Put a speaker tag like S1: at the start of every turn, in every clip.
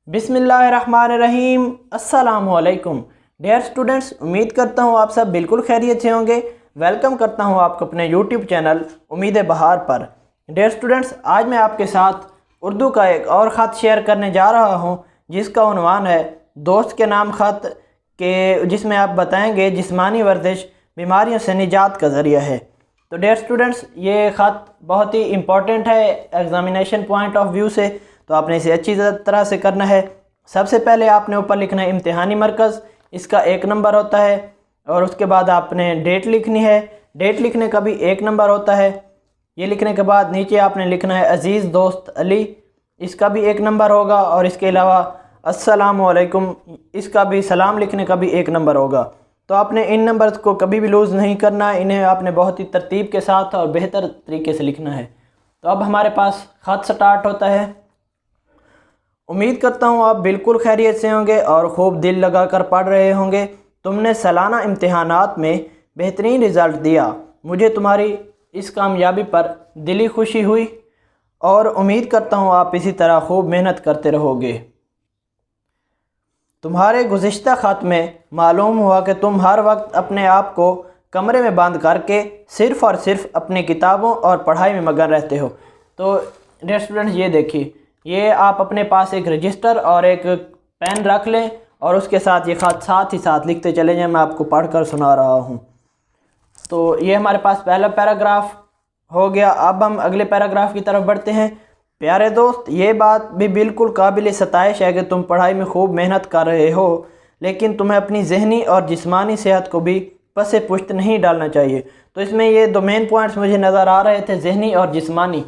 S1: बिस्मिल्लाहिर्रहमानिर्रहीम। अस्सलामुअलैकुम dear students, उम्मीद करता हूँ आप सब बिल्कुल खैरियत से होंगे। वेलकम करता हूँ आपको अपने यूट्यूब चैनल उम्मीद बहार पर। डियर स्टूडेंट्स, आज मैं आपके साथ उर्दू का एक और ख़त शेयर करने जा रहा हूँ जिसका उन्वान है दोस्त के नाम ख़त के, जिसमें आप बताएंगे जिस्मानी वर्जिश बीमारियों से निजात का ज़रिया है। तो डियर स्टूडेंट्स, ये ख़त बहुत ही इम्पॉर्टेंट है एग्ज़ामिनेशन पॉइंट ऑफ व्यू से, तो आपने इसे अच्छी तरह से करना है। सबसे पहले आपने ऊपर लिखना है इम्तिहानी मरकज़, इसका 1 नंबर होता है, और उसके बाद आपने डेट लिखनी है, डेट लिखने का भी 1 नंबर होता है। ये लिखने के बाद नीचे आपने लिखना है अज़ीज़ दोस्त अली, इसका भी 1 नंबर होगा, और इसके अलावा अस्सलामु अलैकुम, इसका भी सलाम लिखने का भी 1 नंबर होगा। तो आपने इन नंबर्स को कभी भी लूज़ नहीं करना, इन्हें आपने बहुत ही तरतीब के साथ और बेहतर तरीके से लिखना है। तो अब हमारे पास ख़त स्टार्ट होता है। उम्मीद करता हूँ आप बिल्कुल खैरियत से होंगे और खूब दिल लगा कर पढ़ रहे होंगे। तुमने सालाना इम्तिहानात में बेहतरीन रिज़ल्ट दिया, मुझे तुम्हारी इस कामयाबी पर दिली खुशी हुई और उम्मीद करता हूँ आप इसी तरह खूब मेहनत करते रहोगे। तुम्हारे गुज़िश्ता ख़त में मालूम हुआ कि तुम हर वक्त अपने आप को कमरे में बंद करके सिर्फ़ और सिर्फ अपनी किताबों और पढ़ाई में मगन रहते हो। तो डियर स्टूडेंट्स, ये देखिए, ये आप अपने पास एक रजिस्टर और एक पेन रख लें और उसके साथ ये ख़त साथ ही साथ लिखते चले जाएं। मैं आपको पढ़ कर सुना रहा हूँ। तो ये हमारे पास पहला पैराग्राफ हो गया। अब हम अगले पैराग्राफ की तरफ बढ़ते हैं। प्यारे दोस्त, ये बात भी बिल्कुल काबिल सताइश है कि तुम पढ़ाई में खूब मेहनत कर रहे हो, लेकिन तुम्हें अपनी ज़हनी और जिस्मानी सेहत को भी पसे पुश्त नहीं डालना चाहिए। तो इसमें ये 2 मेन पॉइंट्स मुझे नज़र आ रहे थे, ज़हनी और जिस्मानी।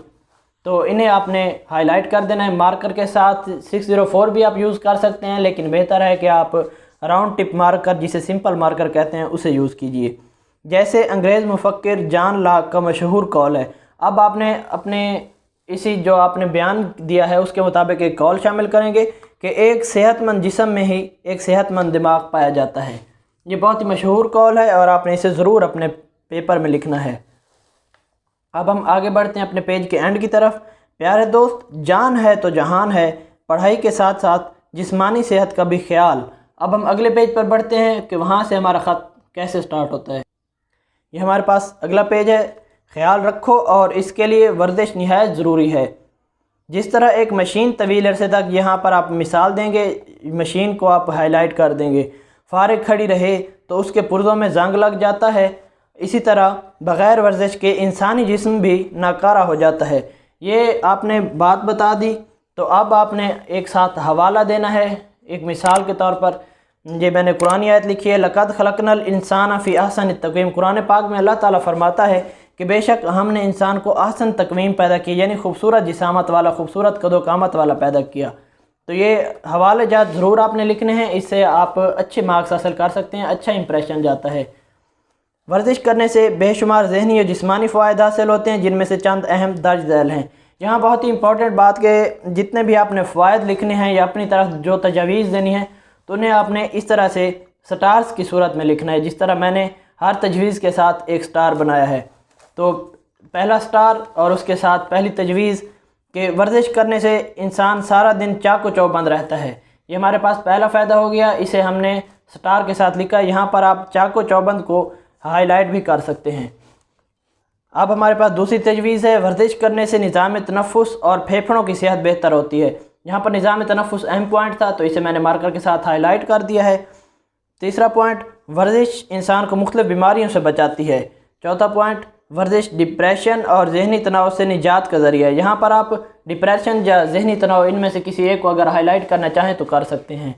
S1: तो इन्हें आपने हाईलाइट कर देना है मार्कर के साथ। 604 भी आप यूज़ कर सकते हैं, लेकिन बेहतर है कि आप राउंड टिप मार्कर, जिसे सिंपल मार्कर कहते हैं, उसे यूज़ कीजिए। जैसे अंग्रेज़ मुफक्किर जॉन लॉक का मशहूर कॉल है। अब आपने अपने इसी जो आपने बयान दिया है उसके मुताबिक एक कॉल शामिल करेंगे कि एक सेहतमंद जिस्म में ही एक सेहतमंद दिमाग पाया जाता है। ये बहुत ही मशहूर कॉल है और आपने इसे ज़रूर अपने पेपर में लिखना है। अब हम आगे बढ़ते हैं अपने पेज के एंड की तरफ। प्यारे दोस्त, जान है तो जहान है, पढ़ाई के साथ साथ जिस्मानी सेहत का भी ख्याल। अब हम अगले पेज पर बढ़ते हैं कि वहाँ से हमारा ख़त कैसे स्टार्ट होता है। ये हमारे पास अगला पेज है। ख्याल रखो और इसके लिए वर्जिश निहायत ज़रूरी है। जिस तरह एक मशीन तवील अरसे तक, यहाँ पर आप मिसाल देंगे, मशीन को आप हाईलाइट कर देंगे, फारिग खड़ी रहे तो उसके पुर्ज़ों में जंग लग जाता है, इसी तरह बग़ैर वर्जिश के इंसानी जिस्म भी नाकारा हो जाता है। ये आपने बात बता दी। तो अब आपने एक साथ हवाला देना है। एक मिसाल के तौर पर ये मैंने कुरानी आयत लिखी है, लक़द खलक़नल इंसान फ़ी अहसन तक़वीम। कुरान पाक में अल्लाह ताला फरमाता है कि बेशक हमने इंसान को अहसन तक़वीम पैदा की, यानी खूबसूरत जिसामत वाला, खूबसूरत कदो कामत वाला पैदा किया। तो ये हवाले जात ज़रूर आपने लिखने हैं, इससे आप अच्छे मार्क्स हासिल कर सकते हैं, अच्छा इंप्रेशन जाता है। वर्जिश करने से बेशुमार ज़हनी और जिस्मानी फ़वाइद हासिल होते हैं, जिनमें से चंद अहम दर्ज झैल हैं। यहाँ बहुत ही इंपॉर्टेंट बात के जितने भी आपने फ़वाइद लिखने हैं या अपनी तरफ जो तजावीज़ देनी है, तो उन्हें आपने इस तरह से स्टार्स की सूरत में लिखना है, जिस तरह मैंने हर तजवीज़ के साथ एक स्टार बनाया है। तो पहला स्टार और उसके साथ पहली तजवीज़ के वर्जिश करने से इंसान सारा दिन चाको चौबंद रहता है। ये हमारे पास पहला फ़ायदा हो गया, इसे हमने स्टार के साथ लिखा। यहाँ पर आप चाको चौबंद को हाईलाइट भी कर सकते हैं। अब हमारे पास दूसरी तजवीज़ है, वर्जिश करने से निज़ाम तनफ़ुस और फेफड़ों की सेहत बेहतर होती है। यहाँ पर निज़ाम तनफ़ुस अहम पॉइंट था, तो इसे मैंने मार्कर के साथ हाईलाइट कर दिया है। तीसरा पॉइंट, वर्जिश इंसान को मुख्तलिफ़ बीमारियों से बचाती है। चौथा पॉइंट, वर्जिश डिप्रेशन और ज़हनी तनाव से निजात का ज़रिया है। यहाँ पर आप डिप्रेशन या ज़हनी तनाव, इनमें से किसी एक को अगर हाईलाइट करना चाहें तो कर सकते हैं।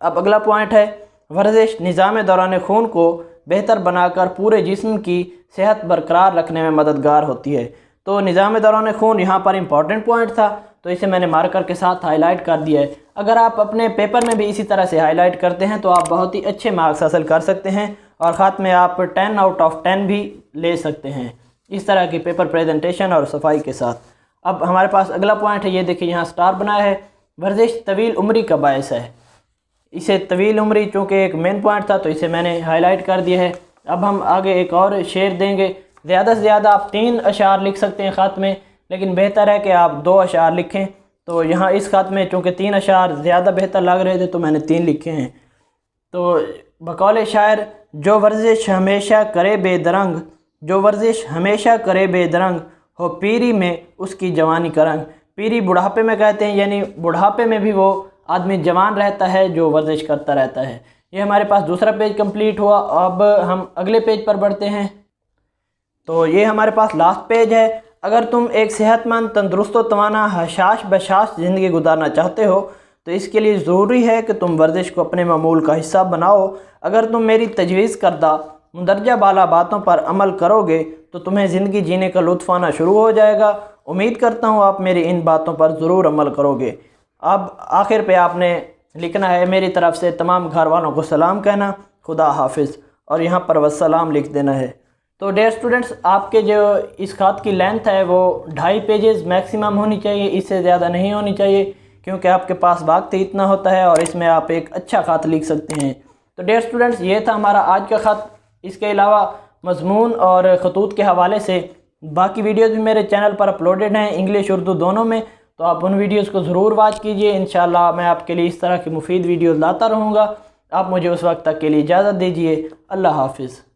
S1: अब अगला पॉइंट है, वर्जिश निज़ाम दौरान खून को बेहतर बनाकर पूरे जिस्म की सेहत बरकरार रखने में मददगार होती है। तो निज़ाम दौरान खून यहाँ पर इम्पॉर्टेंट पॉइंट था, तो इसे मैंने मार्कर के साथ हाईलाइट कर दिया है। अगर आप अपने पेपर में भी इसी तरह से हाईलाइट करते हैं तो आप बहुत ही अच्छे मार्क्स हासिल कर सकते हैं और ख़त में आप 10 आउट ऑफ 10 भी ले सकते हैं, इस तरह की पेपर प्रेजेंटेशन और सफाई के साथ। अब हमारे पास अगला पॉइंट है, ये देखिए यहाँ स्टार बनाया है, वर्जिश तवील उम्री का बायस है। इसे तवील उम्री चूँकि एक मेन पॉइंट था, तो इसे मैंने हाईलाइट कर दिया है। अब हम आगे एक और शेर देंगे। ज़्यादा से ज़्यादा आप 3 अशार लिख सकते हैं ख़त में, लेकिन बेहतर है कि आप 2 अशार लिखें। तो تو یہاں اس خط میں چونکہ 3 اشعار زیادہ بہتر لگ رہے تھے تو میں نے 3 لکھے ہیں۔ تو بقول شاعر، جو ورزش ہمیشہ کرے بے درنگ، جو ورزش ہمیشہ کرے بے درنگ، ہو پیری میں اس کی جوانی کا رنگ۔ پیری بڑھاپے میں کہتے ہیں، یعنی بڑھاپے میں بھی وہ آدمی جوان رہتا ہے جو ورزش کرتا رہتا ہے۔ یہ ہمارے پاس دوسرا پیج کمپلیٹ ہوا۔ اب ہم اگلے پیج پر بڑھتے ہیں۔ تو یہ ہمارے پاس لاسٹ پیج ہے۔ اگر تم ایک صحت مند، تندرست و توانا، حشاش بشاش زندگی گزارنا چاہتے ہو تو اس کے لیے ضروری ہے کہ تم ورزش کو اپنے معمول کا حصہ بناؤ۔ اگر تم میری تجویز کردہ مندرجہ بالا باتوں پر عمل کرو گے تو تمہیں زندگی جینے کا لطف آنا شروع ہو جائے گا۔ امید کرتا ہوں آپ میری ان باتوں پر ضرور عمل کرو گے۔ اب آخر پہ آپ نے لکھنا ہے میری طرف سے تمام گھر والوں کو سلام کہنا، خدا حافظ، اور یہاں پر والسلام لکھ دینا ہے۔ تو ڈیئر اسٹوڈنٹس، آپ کے جو اس خط کی لینتھ ہے وہ 2.5 پیجز میکسیمم ہونی چاہیے، اس سے زیادہ نہیں ہونی چاہیے، کیونکہ آپ کے پاس وقت ہی اتنا ہوتا ہے اور اس میں آپ ایک اچھا خط لکھ سکتے ہیں۔ تو ڈیئر اسٹوڈنٹس، یہ تھا ہمارا آج کا خط۔ اس کے علاوہ مضمون اور خطوط کے حوالے سے باقی ویڈیوز بھی میرے چینل پر اپلوڈڈ ہیں، انگلش اردو دونوں میں، تو آپ ان ویڈیوز کو ضرور واچ کیجئے۔ انشاءاللہ میں آپ کے لیے اس طرح کی مفید ویڈیوز لاتا رہوں گا۔ آپ مجھے اس وقت تک کے لیے اجازت دیجیے۔ اللہ حافظ۔